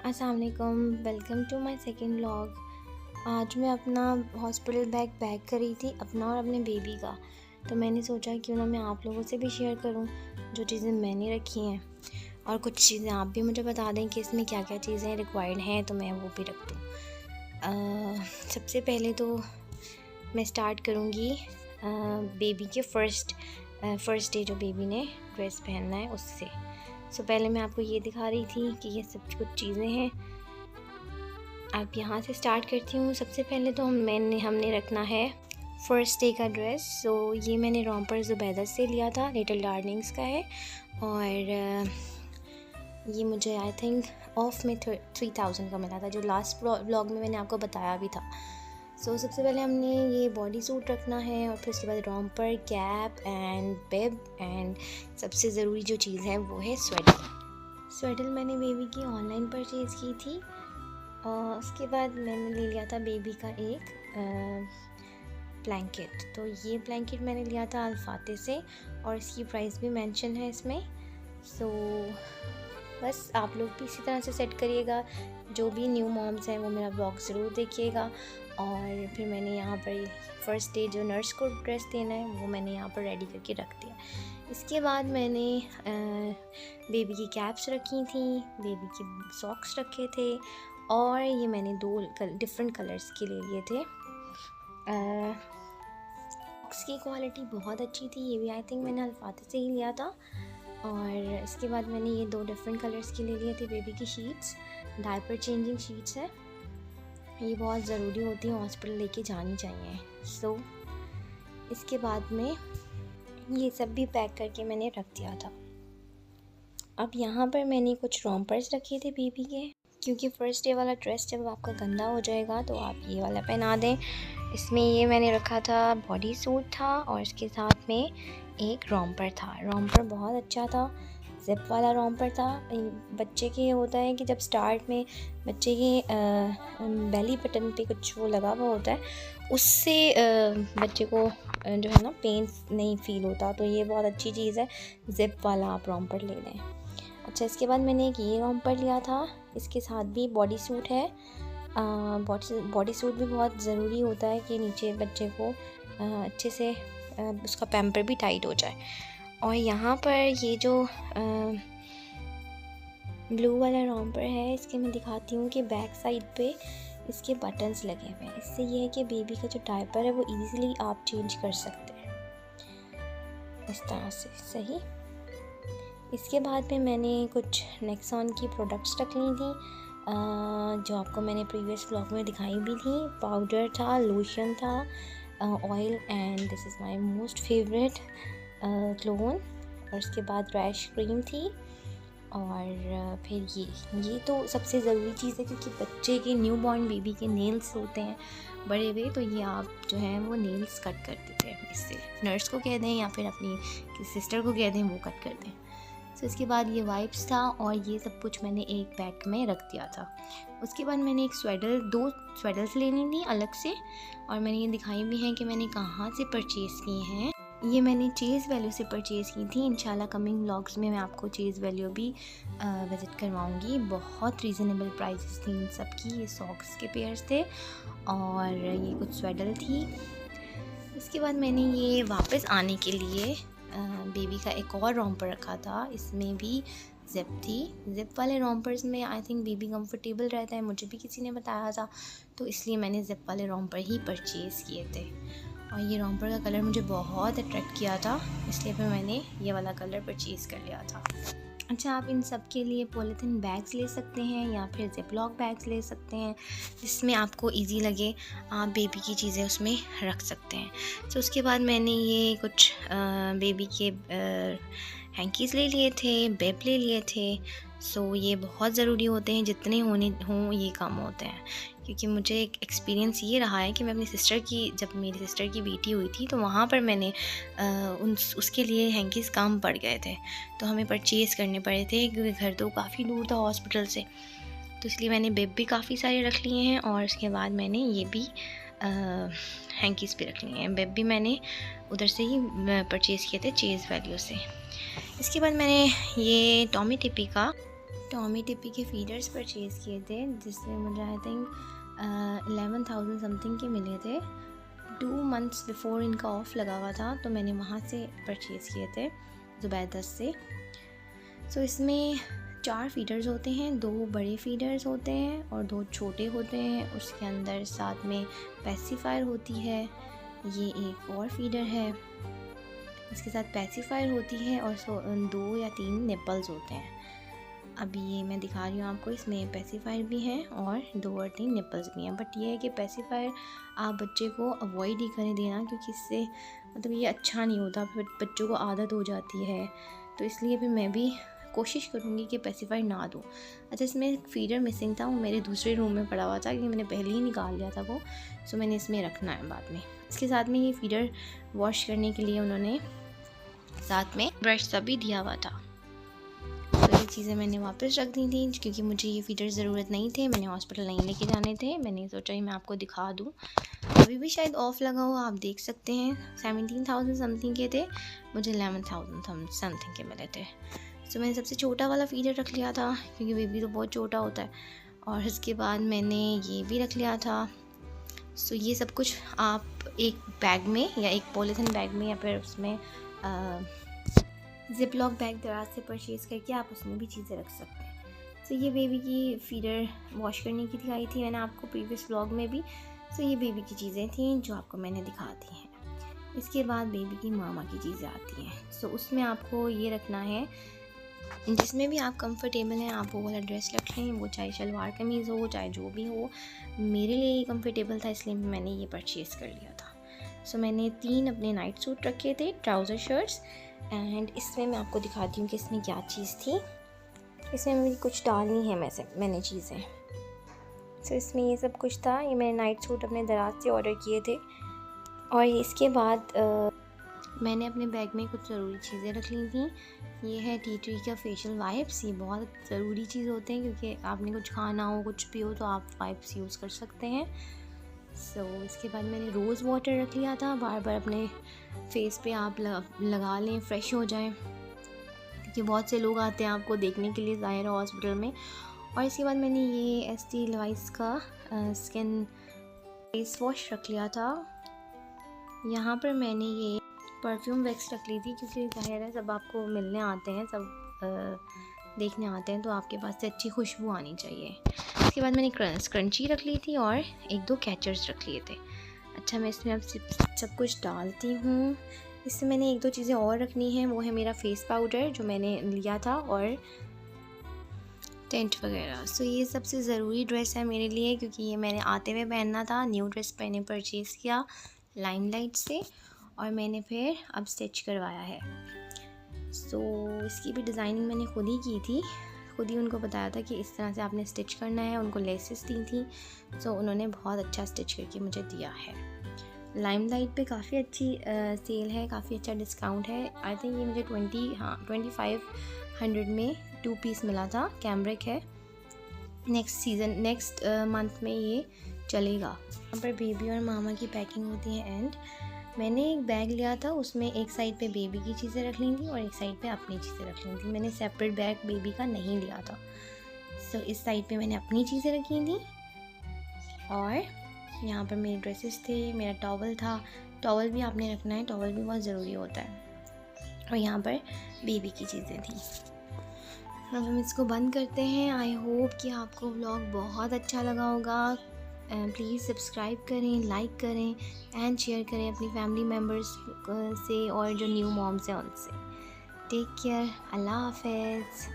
अस्सलाम वालेकुम, welcome to my second vlog. आज मैं अपना हॉस्पिटल बैग पैक कर रही थी, अपना और अपने बेबी का। तो मैंने सोचा क्यों ना मैं आप लोगों से भी शेयर करूं जो चीज़ें मैंने रखी हैं, और कुछ चीज़ें आप भी मुझे बता दें कि इसमें क्या क्या चीज़ें रिक्वायर्ड हैं तो मैं वो भी रख दूँ। सबसे पहले तो मैं स्टार्ट करूँगी बेबी के फर्स्ट डे जो बेबी ने ड्रेस पहनना है उससे। सो पहले मैं आपको ये दिखा रही थी कि ये सब कुछ चीज़ें हैं। अब यहाँ से स्टार्ट करती हूँ। सबसे पहले तो हमने रखना है फ़र्स्ट डे का ड्रेस। सो ये मैंने रोम्पर ज़ुबैदा से लिया था, लिटिल डार्लिंग्स का है, और ये मुझे आई थिंक ऑफ में 3000 का मिला था, जो लास्ट व्लॉग में मैंने आपको बताया भी था। सो सबसे पहले हमने ये बॉडी सूट रखना है, और फिर उसके बाद romper, cap and bib, and सबसे ज़रूरी जो चीज़ है वो है स्वेटर मैंने बेबी की ऑनलाइन परचेज़ की थी। उसके बाद मैंने ले लिया था बेबी का एक ब्लैंकेट। तो ये ब्लैंकेट मैंने लिया था अल्फाते से, और इसकी प्राइस भी मेंशन है इसमें। सो बस आप लोग भी इसी तरह से सेट करिएगा। जो भी न्यू मॉम्स हैं वो मेरा ब्लॉग ज़रूर देखिएगा। और फिर मैंने यहाँ पर फ़र्स्ट डे जो नर्स को ड्रेस देना है वो मैंने यहाँ पर रेडी करके रख दिया। इसके बाद मैंने बेबी की कैप्स रखी थी, बेबी के सॉक्स रखे थे, और ये मैंने 2 डिफरेंट कलर्स के ले लिए थे। सॉक्स की क्वालिटी बहुत अच्छी थी, ये भी आई थिंक मैंने अल्फाते से ही लिया था। और इसके बाद मैंने ये 2 डिफरेंट कलर्स के ले लिए थे बेबी की शीट्स, डायपर चेंजिंग शीट्स है, ये बहुत ज़रूरी होती है, हॉस्पिटल लेके जानी चाहिए। सो इसके बाद में ये सब भी पैक करके मैंने रख दिया था। अब यहाँ पर मैंने कुछ रोम्पर्स रखे थे बेबी के, क्योंकि फ़र्स्ट डे वाला ड्रेस जब आपका गंदा हो जाएगा तो आप ये वाला पहना दें। इसमें ये मैंने रखा था बॉडी सूट था, और इसके साथ में एक रोम्पर था। रोम्पर बहुत अच्छा था, ज़िप वाला रोम्पर था। बच्चे के होता है कि जब स्टार्ट में बच्चे के बेली बटन पे कुछ वो लगा हुआ होता है, उससे बच्चे को जो है ना पेन नहीं फील होता। तो ये बहुत अच्छी चीज़ है, ज़िप वाला आप रोम्पर ले लें। अच्छा, इसके बाद मैंने एक ये रोम्पर लिया था, इसके साथ भी बॉडी सूट है। बॉडी सूट भी बहुत ज़रूरी होता है कि नीचे बच्चे को अच्छे से उसका पैम्पर भी टाइट हो जाए। और यहाँ पर ये जो ब्लू वाला रोम्पर है, इसके मैं दिखाती हूँ कि बैक साइड पे इसके बटन्स लगे हुए हैं। इससे ये है कि बेबी का जो डायपर है वो इजीली आप चेंज कर सकते हैं इस तरह से। सही। इसके बाद में मैंने कुछ नेक्सॉन की प्रोडक्ट्स रख ली थी, जो आपको मैंने प्रीवियस व्लॉग में दिखाई भी थी। पाउडर था, लोशन था, oil, and this is my most favourite clone. और उसके बाद रैश क्रीम थी, और फिर ये तो सबसे ज़रूरी चीज़ है, क्योंकि बच्चे के न्यू बॉर्न बेबी के नेल्स होते हैं बड़े हुए, तो ये आप जो है वो नेल्स कट कर देते हैं। इससे नर्स को कह दें या फिर अपनी सिस्टर को कह दें वो कट कर दें। तो इसके बाद ये वाइप्स था, और ये सब कुछ मैंने एक बैग में रख दिया था। उसके बाद मैंने एक दो स्वेटर्स लेनी थी अलग से, और मैंने ये दिखाई भी है कि मैंने कहाँ से परचेज़ किए हैं। ये मैंने चीज़ वैल्यू से परचेज़ की थी। इंशाल्लाह कमिंग व्लॉग्स में मैं आपको चीज़ वैल्यू भी विज़िट करवाऊँगी। बहुत रीज़नेबल प्राइसेस थी इन सब की। ये सॉक्स के पेयर्स थे, और ये कुछ स्वेटर थी। इसके बाद मैंने ये वापस आने के लिए बेबी का एक और रोम्पर रखा था, इसमें भी ज़िप थी। ज़िप वाले रोम्पर्स में आई थिंक बेबी कंफर्टेबल रहता है, मुझे भी किसी ने बताया था, तो इसलिए मैंने ज़िप वाले रोम्पर ही परचेज़ किए थे। और ये रोम्पर का कलर मुझे बहुत अट्रैक्ट किया था, इसलिए फिर मैंने ये वाला कलर परचेज़ कर लिया था। अच्छा, आप इन सब के लिए पॉलीथीन बैग्स ले सकते हैं या फिर ज़िपलॉक बैग्स ले सकते हैं, जिसमें आपको इजी लगे, आप बेबी की चीज़ें उसमें रख सकते हैं। तो उसके बाद मैंने ये कुछ बेबी के हैंकीज़ ले लिए थे, बेब ले लिए थे। सो ये बहुत ज़रूरी होते हैं, जितने हों ये कम होते हैं, क्योंकि मुझे एक एक्सपीरियंस ये रहा है कि मैं अपनी जब मेरी सिस्टर की बेटी हुई थी तो वहाँ पर मैंने उसके लिए हैंकीज़ कम पड़ गए थे, तो हमें परचेज़ करने पड़े थे, क्योंकि घर तो काफ़ी दूर था हॉस्पिटल से। तो इसलिए मैंने बेब भी काफ़ी सारे रख लिए हैं, और उसके बाद मैंने ये भी हैंकीज़ भी रख लिए हैं। बेब भी मैंने उधर से ही परचेज़ किए थे, चीज़ वैल्यू से। इसके बाद मैंने ये टॉमी टिपी का टॉमी टिप्पी के फीडर्स परचेज़ किए थे, जिसमें मुझे आई थिंक 11,000 समथिंग के मिले थे। 2 मंथ्स बिफोर इनका ऑफ़ लगा हुआ था, तो मैंने वहाँ से परचेज़ किए थे ज़ुबैदा से। सो इसमें 4 फीडर्स होते हैं, 2 बड़े फीडर्स होते हैं और 2 छोटे होते हैं। उसके अंदर साथ में पैसिफायर होती है। ये एक और फीडर है, इसके साथ पैसिफायर होती है और 2 या 3 निपल्स होते हैं। अभी ये मैं दिखा रही हूँ आपको, इसमें पैसिफायर भी हैं और 2 और 3 निपल्स भी हैं। बट ये है कि पैसिफायर आप बच्चे को अवॉइड ही करें देना, क्योंकि इससे मतलब ये अच्छा नहीं होता, फिर बच्चों को आदत हो जाती है। तो इसलिए भी मैं भी कोशिश करूँगी कि पैसिफायर ना दूँ। अच्छा, इसमें एक फीडर मिसिंग था, वो मेरे दूसरे रूम में पड़ा हुआ था क्योंकि मैंने पहले ही निकाल लिया था वो। सो मैंने इसमें रखना है बाद में। इसके साथ में ये फीडर वॉश करने के लिए उन्होंने साथ में ब्रश सा भी दिया हुआ था। तो ये चीज़ें मैंने वापस रख दी थी क्योंकि मुझे ये फीडर ज़रूरत नहीं थे, मैंने हॉस्पिटल नहीं लेके जाने थे। मैंने सोचा ही मैं आपको दिखा दूँ। अभी भी शायद ऑफ़ लगा हो, आप देख सकते हैं। 17,000 समथिंग के थे, मुझे 11,000 समथिंग के मिले थे। सो मैंने सबसे छोटा वाला फीडर रख लिया था क्योंकि बेबी तो बहुत छोटा होता है। और इसके बाद मैंने ये भी रख लिया था। सो ये सब कुछ आप एक बैग में या एक पॉलीथिन बैग में या फिर उसमें ज़िप-लॉक बैग दराज से परचेज़ करके आप उसमें भी चीज़ें रख सकते हैं। सो ये बेबी की फ़ीडर वॉश करने की दिखाई थी मैंने आपको प्रीवियस व्लॉग में भी। सो ये बेबी की चीज़ें थी जो आपको मैंने दिखा दी हैं। इसके बाद बेबी की मामा की चीज़ें आती हैं। सो उसमें आपको ये रखना है, जिसमें भी आप कंफर्टेबल हैं आप वो वाला ड्रेस रख लें, वो चाहे शलवार कमीज़ हो चाहे जो भी हो। मेरे लिए ये कंफर्टेबल था, इसलिए मैंने ये परचेज़ कर लिया था। सो मैंने 3 अपने नाइट सूट रखे थे, ट्राउज़र शर्ट्स। एंड इसमें मैं आपको दिखाती हूँ कि इसमें क्या चीज़ थी। इसमें मेरी कुछ डालनी है मैंने चीज़ें। सो इसमें ये सब कुछ था। ये मैंने नाइट सूट अपने दराज से ऑर्डर किए थे। और इसके बाद मैंने अपने बैग में कुछ ज़रूरी चीज़ें रख ली थी। ये है टी ट्री का फेशियल वाइप्स। ये बहुत ज़रूरी चीज़ होते हैं क्योंकि आपने कुछ खाना हो कुछ भी हो तो आप वाइप्स यूज़ कर सकते हैं। सो इसके बाद मैंने रोज़ वाटर रख लिया था, बार बार अपने फेस पे आप लगा लें, फ्रेश हो जाएं, क्योंकि बहुत से लोग आते हैं आपको देखने के लिए ज़ाहिर हॉस्पिटल में। और इसके बाद मैंने ये एस्टी लवाइस का स्किन फेस वॉश रख लिया था। यहाँ पर मैंने ये परफ्यूम वैक्स रख ली थी क्योंकि ज़ाहिर है सब आपको मिलने आते हैं, सब देखने आते हैं, तो आपके पास से अच्छी खुशबू आनी चाहिए। इसके बाद मैंने स्क्रंची रख ली थी और 1-2 कैचर्स रख लिए थे। अच्छा, मैं इसमें अब सब कुछ डालती हूँ। इससे मैंने 1-2 चीज़ें और रखनी है, वो है मेरा फेस पाउडर जो मैंने लिया था और टेंट वगैरह। सो ये सबसे ज़रूरी ड्रेस है मेरे लिए क्योंकि ये मैंने आते हुए पहनना था। न्यू ड्रेस मैंने परचेज़ किया लाइमलाइट से और मैंने फिर अब स्टिच करवाया है। सो इसकी भी डिज़ाइनिंग मैंने खुद ही की थी, खुद ही उनको बताया था कि इस तरह से आपने स्टिच करना है। उनको लेसेस दी थी, सो उन्होंने बहुत अच्छा स्टिच करके मुझे दिया है। लाइमलाइट पे काफ़ी अच्छी सेल है, काफ़ी अच्छा डिस्काउंट है। आई थिंक ये मुझे 2500 में 2 पीस मिला था। कैमरिक है, नेक्स्ट मंथ में ये चलेगा। यहाँ पर बेबी और मामा की पैकिंग होती है। एंड मैंने एक बैग लिया था, उसमें एक साइड पे बेबी की चीज़ें रख ली थी और एक साइड पे अपनी चीज़ें रख ली थी। मैंने सेपरेट बैग बेबी का नहीं लिया था। सो इस साइड पे मैंने अपनी चीज़ें रखी थी और यहाँ पर मेरे ड्रेसेस थे, मेरा टॉवल था। टॉवल भी आपने रखना है, टॉवल भी बहुत ज़रूरी होता है। और यहाँ पर बेबी की चीज़ें थी। अब हम इसको बंद करते हैं। आई होप कि आपको व्लॉग बहुत अच्छा लगा होगा। प्लीज़ सब्सक्राइब करें, लाइक करें एंड शेयर करें अपनी फैमिली मेम्बर्स से और जो न्यू मॉम्स हैं उनसे। टेक केयर, अल्लाह हाफ़िज़।